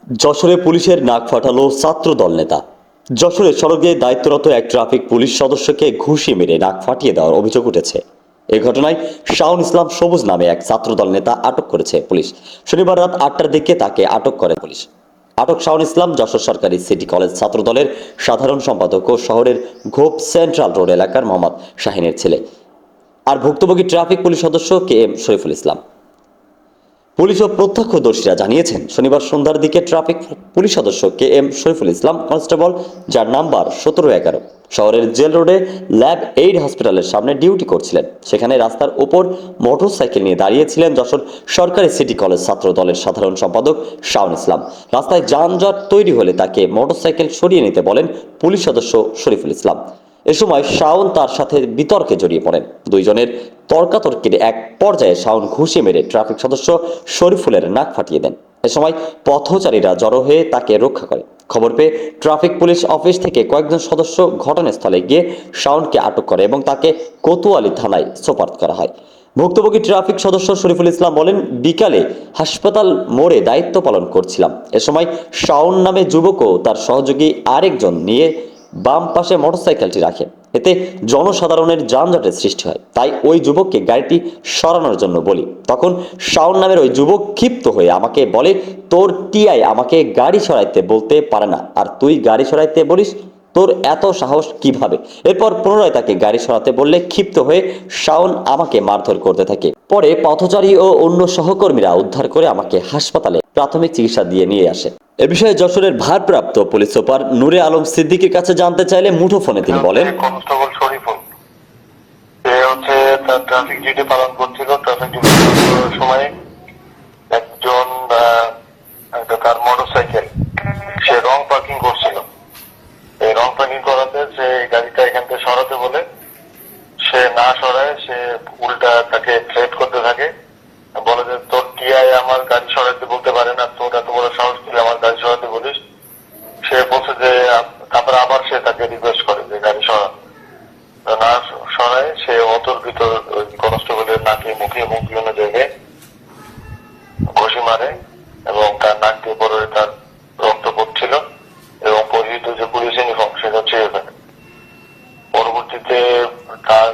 যশোরে পুলিশের নাক ফাটালো ছাত্রদল নেতা। যশোরে সড়কে দায়িত্বরত এক ট্রাফিক পুলিশ সদস্যকে ঘুষি মেরে নাক ফাটিয়ে দেওয়ার অভিযোগ উঠেছে। এ ঘটনায় শাওন ইসলাম সবুজ নামে এক ছাত্রদল নেতা আটক করেছে পুলিশ। শনিবার রাত 8টার দিকে তাকে আটক করে পুলিশ। আটক শাওন ইসলাম যশোর সরকারি সিটি কলেজ ছাত্রদলের সাধারণ সম্পাদক ও শহরের ঘোপ সেন্ট্রাল রোড এলাকার মোহাম্মদ শাহিনের ছেলে। আর ভুক্তভোগী ট্রাফিক পুলিশ সদস্য K M Shariful Islam. Police ও প্রত্যক্ষদর্শীরা জানিয়েছেন, শনিবার সন্ধ্যার দিকে ট্রাফিক পুলিশ সদস্য K M Shariful Islam constable, যার নাম্বার 1711, শহরের জেল রোডে ল্যাব এইড হসপিটালের সামনে ডিউটি করছিলেন। সেখানে রাস্তার উপর মোটরসাইকেল নিয়ে দাঁড়িয়েছিলেন যশোর সরকারি সিটি কলেজ ছাত্র দলের সাধারণ সম্পাদক শাওন ইসলাম। রাস্তায় যানজট তৈরি হলে তাকে মোটরসাইকেল সরিয়ে নিতে বলেন পুলিশ সদস্য শরীফুল ইসলাম। এ সময় শাওন তার সাথে বিতর্কে জড়িয়ে পড়েন। দুইজনের তর্কাতর্কির এক পর্যায়ে শাওন ঘুষি মেরে ট্রাফিক সদস্য শরীফুলের নাক ফাটিয়ে দেন। এ সময় পথচারীরা জড়ো হয়ে তাকে রক্ষা করে। খবর পেয়ে ট্রাফিক পুলিশ অফিস থেকে কয়েকজন সদস্য ঘটনাস্থলে গিয়ে শাওনকে আটক করে এবং তাকে কোতোয়ালি থানায় সোপর্দ করা হয়। ভুক্তভোগী ট্রাফিক সদস্য শরীফুল ইসলাম বলেন, বিকালে হাসপাতাল মোড়ে দায়িত্ব পালন করছিলাম। এ সময় শাওন নামে যুবক ও তার সহযোগী আরেকজন নিয়ে বাম পাশে মোটরসাইকেলটি রাখে। এতে জনসাধারণের যানজটের সৃষ্টি হয়। তাই ওই যুবককে গাড়িটি সরানোর জন্য বলি। তখন শাওন নামের ওই যুবক ক্ষিপ্ত হয়ে আমাকে বলে, তোর টিআই আমাকে গাড়ি সরাইতে বলতে পারে না, আর তুই গাড়ি সরাইতে বলিস, তোর এত সাহস কিভাবে? এরপর পুনরায় তাকে গাড়ি সরাতে বললে ক্ষিপ্ত হয়ে শাওন আমাকে মারধর করতে থাকে। পরে পথচারী ও অন্য সহকর্মীরা উদ্ধার করে আমাকে হাসপাতালে প্রাথমিক চিকিৎসা দিয়ে নিয়ে আসে। এ বিষয়ে যশোরের ভারপ্রাপ্ত পুলিশ সুপার নূরে আলম সিদ্দিকীর কাছে জানতে চাইলে মুঠোফোনে তিনি বলেন, কনস্টেবল শরীফুল তার ট্রাফিক ডিউটি পালন করছিল। ট্রাফিক ডিউটি সময় একজন তার মোটরসাইকেল সে রং পার্কিং করছিল। এই রং পার্কিং করাতে সে গাড়িটা এখান থেকে সরাতে বলে সে না সরায়, সে উল্টা তাকে থ্রেট করতে থাকে, বলে যে তোর টিআই আমার গাড়ি সরাতে বলতে পারে না, তোর এত বড় সাহস তুই আমার গাড়ি সরাতে বলিস। সে বলছে যে, তারপরে আবার সে তাকে রিকোয়েস্ট করে যে গাড়ি সরা, না সরায় সে অতর্কিত কনস্টেবলের নাকে মুখে এবং বিভিন্ন জায়গায় ঘষি মারে এবং তার নাক দিয়ে পরে তার রক্ত পড়ছিল এবং পরিহিত যে পুলিশ ইউনিফর্ম সেটা ছিঁড়ে ফেলে। পরবর্তীতে তার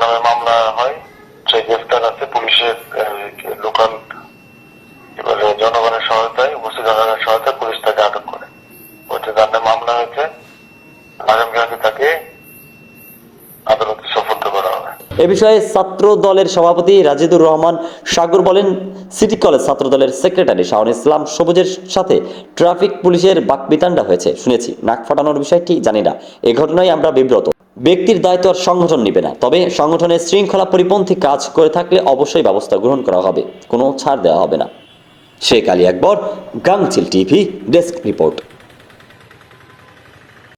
নামে মামলা হয়, সে গ্রেফতার আছে। পুলিশের লোকাল জনগণের সহায়তায়, উপস্থিত জনগণের সহায়তায় পুলিশ তাকে আটক করে। ওইটা তার নামে মামলা হয়েছে। আগামীকালকে তাকে আদালতে সোপর্দ করা হবে। এ বিষয়ে ছাত্র দলের সভাপতি রাজিদুর রহমান সাগর বলেন, সিটি কলেজ ছাত্র দলের সেক্রেটারি শাওন ইসলাম সবুজের সাথে ট্রাফিক পুলিশের বাকবিতণ্ডা হয়েছে শুনেছি, নাক ফাটানোর বিষয়টি জানি না। এ ঘটনায় আমরা বিব্রত। ব্যক্তির দায়িত্ব আর সংগঠন নিবে না, তবে সংগঠনের শৃঙ্খলা পরিপন্থী কাজ করে থাকলে অবশ্যই ব্যবস্থা গ্রহণ করা হবে, কোনো ছাড় দেওয়া হবে না। শেখ আলী আকবর, গাংচিল টিভি, ডেস্ক রিপোর্ট।